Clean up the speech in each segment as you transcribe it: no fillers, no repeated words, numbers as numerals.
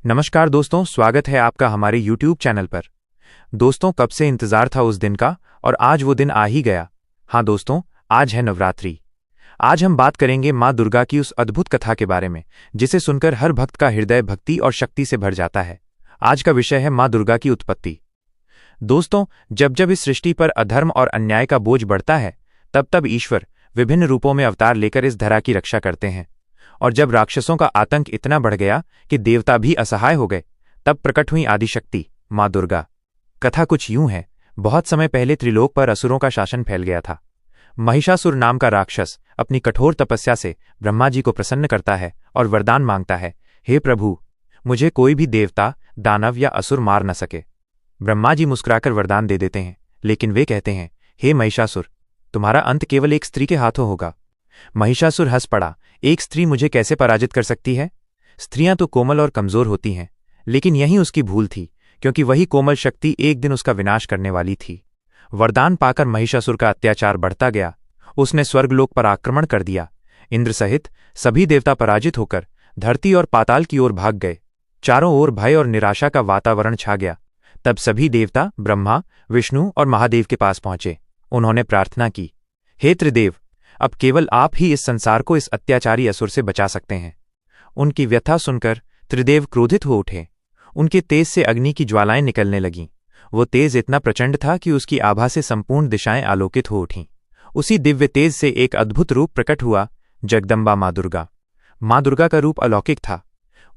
नमस्कार दोस्तों, स्वागत है आपका हमारे YouTube चैनल पर। दोस्तों, कब से इंतजार था उस दिन का और आज वो दिन आ ही गया। हाँ दोस्तों, आज है नवरात्रि। आज हम बात करेंगे माँ दुर्गा की उस अद्भुत कथा के बारे में जिसे सुनकर हर भक्त का हृदय भक्ति और शक्ति से भर जाता है। आज का विषय है माँ दुर्गा की उत्पत्ति। दोस्तों, जब जब इस सृष्टि पर अधर्म और अन्याय का बोझ बढ़ता है तब तब ईश्वर विभिन्न रूपों में अवतार लेकर इस धरा की रक्षा करते हैं। और जब राक्षसों का आतंक इतना बढ़ गया कि देवता भी असहाय हो गए, तब प्रकट हुई आदिशक्ति माँ दुर्गा। कथा कुछ यूं है। बहुत समय पहले त्रिलोक पर असुरों का शासन फैल गया था। महिषासुर नाम का राक्षस अपनी कठोर तपस्या से ब्रह्मा जी को प्रसन्न करता है और वरदान मांगता है, हे प्रभु, मुझे कोई भी देवता, दानव या असुर मार न सके। ब्रह्मा जी मुस्कुराकर वरदान दे देते हैं, लेकिन वे कहते हैं, हे महिषासुर, तुम्हारा अंत केवल एक स्त्री के हाथों होगा। महिषासुर हंस पड़ा, एक स्त्री मुझे कैसे पराजित कर सकती है? स्त्रियां तो कोमल और कमजोर होती हैं। लेकिन यही उसकी भूल थी, क्योंकि वही कोमल शक्ति एक दिन उसका विनाश करने वाली थी। वरदान पाकर महिषासुर का अत्याचार बढ़ता गया। उसने स्वर्गलोक पर आक्रमण कर दिया। इंद्र सहित सभी देवता पराजित होकर धरती और पाताल की ओर भाग गए। चारों ओर भय और निराशा का वातावरण छा गया। तब सभी देवता ब्रह्मा, विष्णु और महादेव के पास पहुंचे। उन्होंने प्रार्थना की, हे त्रिदेव, अब केवल आप ही इस संसार को इस अत्याचारी असुर से बचा सकते हैं। उनकी व्यथा सुनकर त्रिदेव क्रोधित हो उठे। उनके तेज से अग्नि की ज्वालाएं निकलने लगीं। वो तेज इतना प्रचंड था कि उसकी आभा से संपूर्ण दिशाएं आलोकित हो उठीं। उसी दिव्य तेज से एक अद्भुत रूप प्रकट हुआ, जगदम्बा माँ दुर्गा। माँ दुर्गा का रूप अलौकिक था।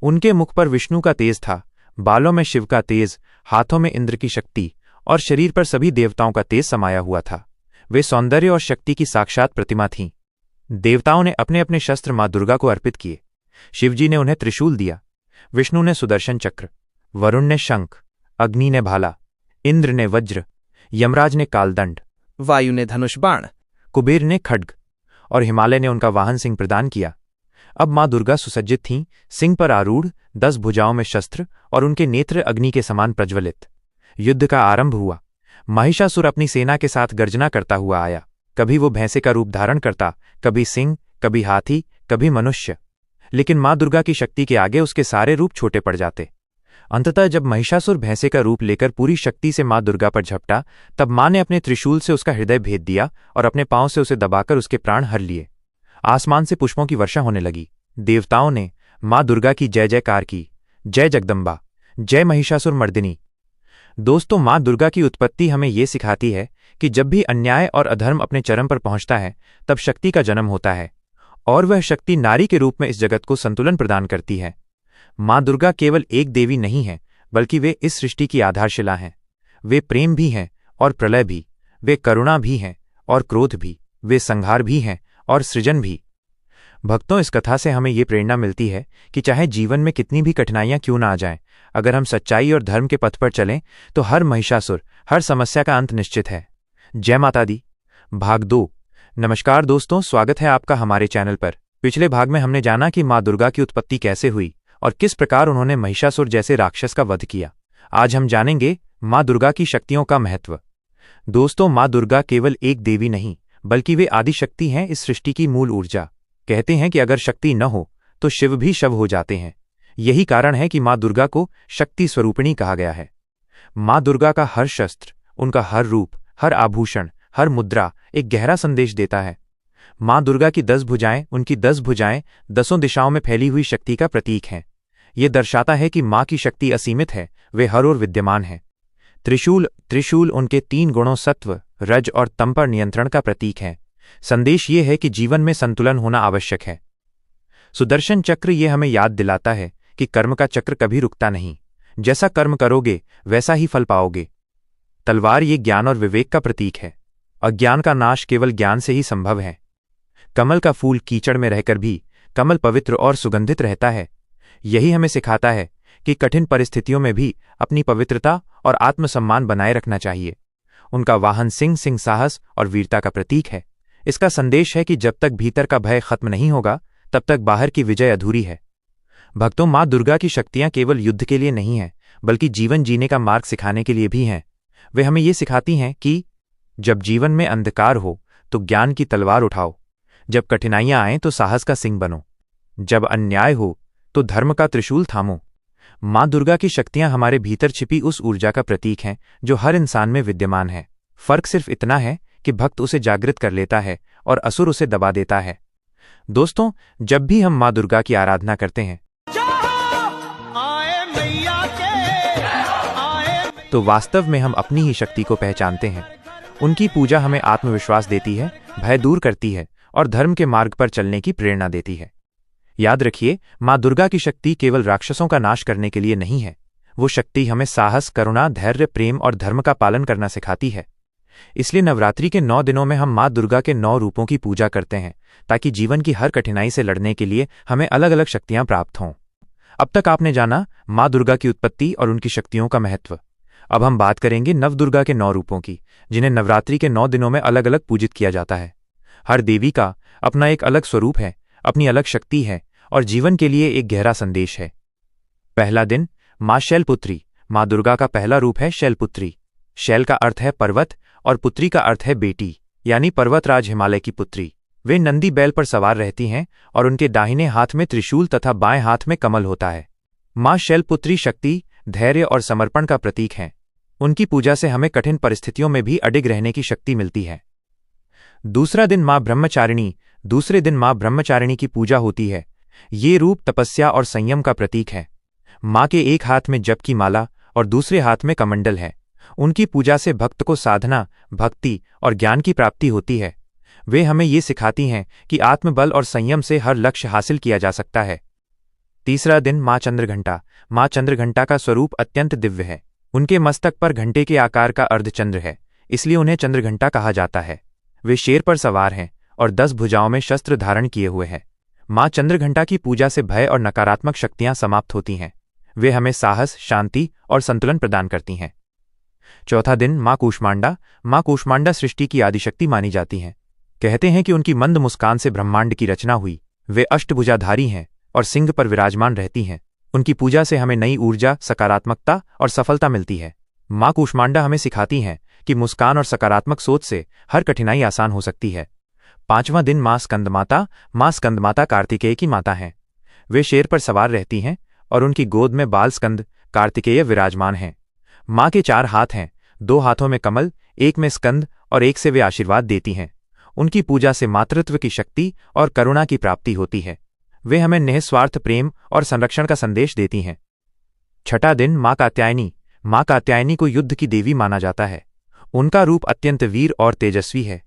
उनके मुख पर विष्णु का तेज था, बालों में शिव का तेज, हाथों में इंद्र की शक्ति और शरीर पर सभी देवताओं का तेज समाया हुआ था। वे सौंदर्य और शक्ति की साक्षात प्रतिमा थीं। देवताओं ने अपने अपने शस्त्र माँ दुर्गा को अर्पित किए। शिवजी ने उन्हें त्रिशूल दिया, विष्णु ने सुदर्शन चक्र, वरुण ने शंख, अग्नि ने भाला, इंद्र ने वज्र, यमराज ने कालदंड, वायु ने धनुष बाण, कुबेर ने खड्ग और हिमालय ने उनका वाहन सिंह प्रदान किया। अब माँ दुर्गा सुसज्जित थीं, सिंह पर आरूढ़, 10 भुजाओं में शस्त्र और उनके नेत्र अग्नि के समान प्रज्वलित। युद्ध का आरंभ हुआ। महिषासुर अपनी सेना के साथ गर्जना करता हुआ आया। कभी वो भैंसे का रूप धारण करता, कभी सिंह, कभी हाथी, कभी मनुष्य। लेकिन माँ दुर्गा की शक्ति के आगे उसके सारे रूप छोटे पड़ जाते। अंततः जब महिषासुर भैंसे का रूप लेकर पूरी शक्ति से माँ दुर्गा पर झपटा, तब माँ ने अपने त्रिशूल से उसका हृदय भेद दिया और अपने पांव से उसे दबाकर उसके प्राण हर लिए। आसमान से पुष्पों की वर्षा होने लगी। देवताओं ने माँ दुर्गा की जय जयकार की। जय जगदम्बा, जय महिषासुर मर्दिनी। दोस्तों, माँ दुर्गा की उत्पत्ति हमें ये सिखाती है कि जब भी अन्याय और अधर्म अपने चरम पर पहुंचता है, तब शक्ति का जन्म होता है और वह शक्ति नारी के रूप में इस जगत को संतुलन प्रदान करती है। माँ दुर्गा केवल एक देवी नहीं है, बल्कि वे इस सृष्टि की आधारशिला हैं। वे प्रेम भी हैं और प्रलय भी। वे करुणा भी हैं और क्रोध भी। वे संहार भी हैं और सृजन भी। भक्तों, इस कथा से हमें ये प्रेरणा मिलती है कि चाहे जीवन में कितनी भी कठिनाइयां क्यों ना आ जाएं, अगर हम सच्चाई और धर्म के पथ पर चलें तो हर महिषासुर, हर समस्या का अंत निश्चित है। जय माता दी। भाग 2। नमस्कार दोस्तों, स्वागत है आपका हमारे चैनल पर। पिछले भाग में हमने जाना कि माँ दुर्गा की उत्पत्ति कैसे हुई और किस प्रकार उन्होंने महिषासुर जैसे राक्षस का वध किया। आज हम जानेंगे माँ दुर्गा की शक्तियों का महत्व। दोस्तों, माँ दुर्गा केवल एक देवी नहीं, बल्कि वे आदिशक्ति हैं, इस सृष्टि की मूल ऊर्जा। कहते हैं कि अगर शक्ति न हो तो शिव भी शव हो जाते हैं। यही कारण है कि माँ दुर्गा को शक्ति स्वरूपिणी कहा गया है। माँ दुर्गा का हर शस्त्र, उनका हर रूप, हर आभूषण, हर मुद्रा एक गहरा संदेश देता है। माँ दुर्गा की 10 भुजाएं, उनकी 10 भुजाएं 10 दिशाओं में फैली हुई शक्ति का प्रतीक हैं। ये दर्शाता है कि माँ की शक्ति असीमित है, वे हर ओर विद्यमान है। त्रिशूल उनके 3 गुणों सत्व, रज और तम पर नियंत्रण का प्रतीक है। संदेश ये है कि जीवन में संतुलन होना आवश्यक है। सुदर्शन चक्र ये हमें याद दिलाता है कि कर्म का चक्र कभी रुकता नहीं। जैसा कर्म करोगे वैसा ही फल पाओगे। तलवार ये ज्ञान और विवेक का प्रतीक है। अज्ञान का नाश केवल ज्ञान से ही संभव है। कमल का फूल कीचड़ में रहकर भी कमल पवित्र और सुगंधित रहता है। यही हमें सिखाता है कि कठिन परिस्थितियों में भी अपनी पवित्रता और आत्मसम्मान बनाए रखना चाहिए। उनका वाहन सिंह साहस और वीरता का प्रतीक है। इसका संदेश है कि जब तक भीतर का भय खत्म नहीं होगा, तब तक बाहर की विजय अधूरी है। भक्तों, माँ दुर्गा की शक्तियां केवल युद्ध के लिए नहीं हैं, बल्कि जीवन जीने का मार्ग सिखाने के लिए भी हैं। वे हमें ये सिखाती हैं कि जब जीवन में अंधकार हो तो ज्ञान की तलवार उठाओ, जब कठिनाइयां आएं तो साहस का सिंह बनो, जब अन्याय हो तो धर्म का त्रिशूल थामो। माँ दुर्गा की शक्तियाँ हमारे भीतर छिपी उस ऊर्जा का प्रतीक हैं जो हर इंसान में विद्यमान है। फर्क सिर्फ इतना है कि भक्त उसे जागृत कर लेता है और असुर उसे दबा देता है। दोस्तों, जब भी हम माँ दुर्गा की आराधना करते हैं तो वास्तव में हम अपनी ही शक्ति को पहचानते हैं। उनकी पूजा हमें आत्मविश्वास देती है, भय दूर करती है और धर्म के मार्ग पर चलने की प्रेरणा देती है। याद रखिए, माँ दुर्गा की शक्ति केवल राक्षसों का नाश करने के लिए नहीं है। वो शक्ति हमें साहस, करुणा, धैर्य, प्रेम और धर्म का पालन करना सिखाती है। इसलिए नवरात्रि के 9 दिनों में हम माँ दुर्गा के 9 रूपों की पूजा करते हैं, ताकि जीवन की हर कठिनाई से लड़ने के लिए हमें अलग अलग शक्तियां प्राप्त हों। अब तक आपने जाना माँ दुर्गा की उत्पत्ति और उनकी शक्तियों का महत्व। अब हम बात करेंगे नवदुर्गा के 9 रूपों की, जिन्हें नवरात्रि के 9 दिनों में अलग अलग पूजित किया जाता है। हर देवी का अपना एक अलग स्वरूप है, अपनी अलग शक्ति है और जीवन के लिए एक गहरा संदेश है। पहला दिन, माँ शैलपुत्री। माँ दुर्गा का पहला रूप है शैलपुत्री। शैल का अर्थ है पर्वत और पुत्री का अर्थ है बेटी, यानी पर्वतराज हिमालय की पुत्री। वे नंदी बैल पर सवार रहती हैं और उनके दाहिने हाथ में त्रिशूल तथा बाएं हाथ में कमल होता है। माँ शैलपुत्री शक्ति, धैर्य और समर्पण का प्रतीक हैं। उनकी पूजा से हमें कठिन परिस्थितियों में भी अडिग रहने की शक्ति मिलती है। दूसरा दिन, माँ ब्रह्मचारिणी। दूसरे दिन माँ ब्रह्मचारिणी की पूजा होती है। ये रूप तपस्या और संयम का प्रतीक है। माँ के एक हाथ में जप की माला और दूसरे हाथ में कमंडल है। उनकी पूजा से भक्त को साधना, भक्ति और ज्ञान की प्राप्ति होती है। वे हमें ये सिखाती हैं कि आत्मबल और संयम से हर लक्ष्य हासिल किया जा सकता है। तीसरा दिन, माँ चंद्रघंटा। माँ चंद्रघंटा का स्वरूप अत्यंत दिव्य है। उनके मस्तक पर घंटे के आकार का अर्धचंद्र है, इसलिए उन्हें चंद्रघंटा कहा जाता है। वे शेर पर सवार हैं और 10 भुजाओं में शस्त्र धारण किए हुए हैं। माँ चंद्रघंटा की पूजा से भय और नकारात्मक शक्तियां समाप्त होती हैं। वे हमें साहस, शांति और संतुलन प्रदान करती हैं। चौथा दिन, माँ कूष्मांडा। माँ कूष्मांडा सृष्टि की आदिशक्ति मानी जाती हैं। कहते हैं कि उनकी मंद मुस्कान से ब्रह्मांड की रचना हुई। वे अष्टभुजाधारी हैं और सिंह पर विराजमान रहती हैं। उनकी पूजा से हमें नई ऊर्जा, सकारात्मकता और सफलता मिलती है। माँ कूष्मांडा हमें सिखाती हैं कि मुस्कान और सकारात्मक सोच से हर कठिनाई आसान हो सकती है। पांचवां दिन, माँ स्कंदमाता। माँ स्कंदमाता कार्तिकेय की माता हैं। वे शेर पर सवार रहती हैं और उनकी गोद में बाल स्कंद कार्तिकेय विराजमान हैं। माँ के 4 हाथ हैं, 2 हाथों में कमल, 1 में स्कंद और 1 से वे आशीर्वाद देती हैं। उनकी पूजा से मातृत्व की शक्ति और करुणा की प्राप्ति होती है। वे हमें निःस्वार्थ प्रेम और संरक्षण का संदेश देती हैं। छठा दिन, माँ कात्यायनी। माँ कात्यायनी को युद्ध की देवी माना जाता है। उनका रूप अत्यंत वीर और तेजस्वी है।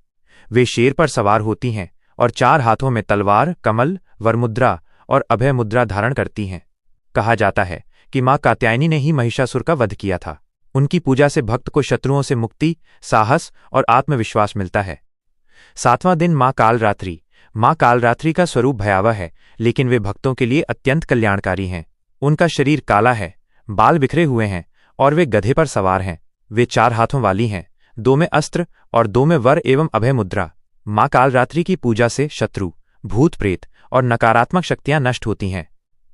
वे शेर पर सवार होती हैं और 4 हाथों में तलवार, कमल, वरमुद्रा और अभय मुद्रा धारण करती हैं। कहा जाता है कि माँ कात्यायनी ने ही महिषासुर का वध किया था। उनकी पूजा से भक्त को शत्रुओं से मुक्ति, साहस और आत्मविश्वास मिलता है। 7वां दिन, माँ कालरात्रि। माँ कालरात्रि का स्वरूप भयावह है, लेकिन वे भक्तों के लिए अत्यंत कल्याणकारी हैं। उनका शरीर काला है, बाल बिखरे हुए हैं और वे गधे पर सवार हैं। वे 4 हाथों वाली हैं, 2 में अस्त्र और 2 में वर एवं अभय मुद्रा। माँ कालरात्रि की पूजा से शत्रु, भूत प्रेत और नकारात्मक शक्तियां नष्ट होती हैं।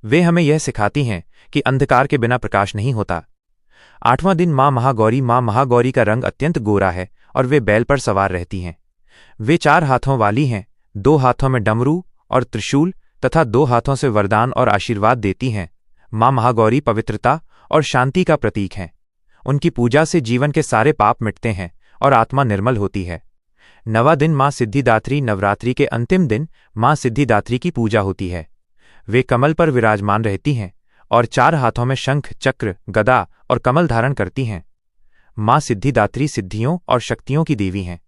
वे हमें यह सिखाती हैं कि अंधकार के बिना प्रकाश नहीं होता। 8वां दिन, माँ महागौरी। माँ महागौरी का रंग अत्यंत गोरा है और वे बैल पर सवार रहती हैं। वे 4 हाथों वाली हैं, 2 हाथों में डमरू और त्रिशूल तथा 2 हाथों से वरदान और आशीर्वाद देती हैं। माँ महागौरी पवित्रता और शांति का प्रतीक हैं। उनकी पूजा से जीवन के सारे पाप मिटते हैं और आत्मा निर्मल होती है। 9वां दिन, माँ सिद्धिदात्री। नवरात्रि के अंतिम दिन माँ सिद्धिदात्री की पूजा होती है। वे कमल पर विराजमान रहती हैं और 4 हाथों में शंख, चक्र, गदा और कमल धारण करती हैं। माँ सिद्धिदात्री सिद्धियों और शक्तियों की देवी हैं।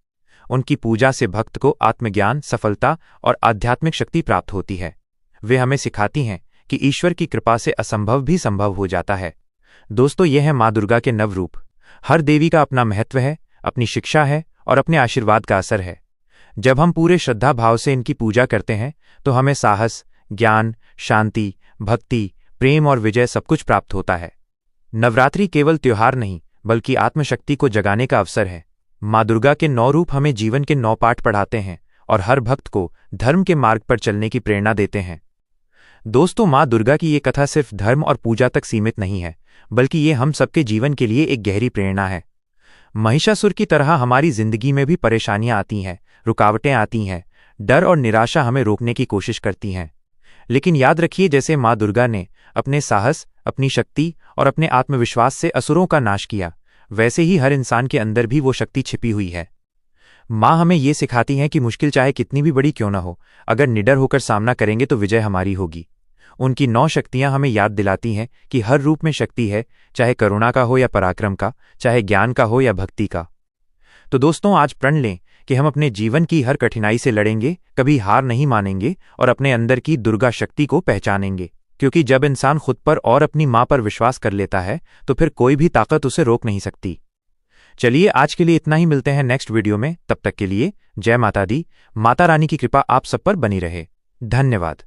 उनकी पूजा से भक्त को आत्मज्ञान, सफलता और आध्यात्मिक शक्ति प्राप्त होती है। वे हमें सिखाती हैं कि ईश्वर की कृपा से असंभव भी संभव हो जाता है। दोस्तों, यह है माँ दुर्गा के 9 रूप। हर देवी का अपना महत्व है, अपनी शिक्षा है और अपने आशीर्वाद का असर है। जब हम पूरे श्रद्धा भाव से इनकी पूजा करते हैं तो हमें साहस, ज्ञान, शांति, भक्ति, प्रेम और विजय सब कुछ प्राप्त होता है। नवरात्रि केवल त्योहार नहीं, बल्कि आत्मशक्ति को जगाने का अवसर है। माँ दुर्गा के 9 रूप हमें जीवन के 9 पाठ पढ़ाते हैं और हर भक्त को धर्म के मार्ग पर चलने की प्रेरणा देते हैं। दोस्तों, माँ दुर्गा की ये कथा सिर्फ धर्म और पूजा तक सीमित नहीं है, बल्कि ये हम सबके जीवन के लिए एक गहरी प्रेरणा है। महिषासुर की तरह हमारी जिंदगी में भी परेशानियां आती हैं, रुकावटें आती हैं, डर और निराशा हमें रोकने की कोशिश करती हैं। लेकिन याद रखिए, जैसे माँ दुर्गा ने अपने साहस, अपनी शक्ति और अपने आत्मविश्वास से असुरों का नाश किया, वैसे ही हर इंसान के अंदर भी वो शक्ति छिपी हुई है। माँ हमें ये सिखाती हैं कि मुश्किल चाहे कितनी भी बड़ी क्यों न हो, अगर निडर होकर सामना करेंगे तो विजय हमारी होगी। उनकी 9 शक्तियां हमें याद दिलाती हैं कि हर रूप में शक्ति है, चाहे करुणा का हो या पराक्रम का, चाहे ज्ञान का हो या भक्ति का। तो दोस्तों, आज प्रण लें कि हम अपने जीवन की हर कठिनाई से लड़ेंगे, कभी हार नहीं मानेंगे और अपने अंदर की दुर्गा शक्ति को पहचानेंगे। क्योंकि जब इंसान खुद पर और अपनी माँ पर विश्वास कर लेता है तो फिर कोई भी ताकत उसे रोक नहीं सकती। चलिए, आज के लिए इतना ही। मिलते हैं नेक्स्ट वीडियो में। तब तक के लिए जय माता दी। माता रानी की कृपा आप सब पर बनी रहे। धन्यवाद।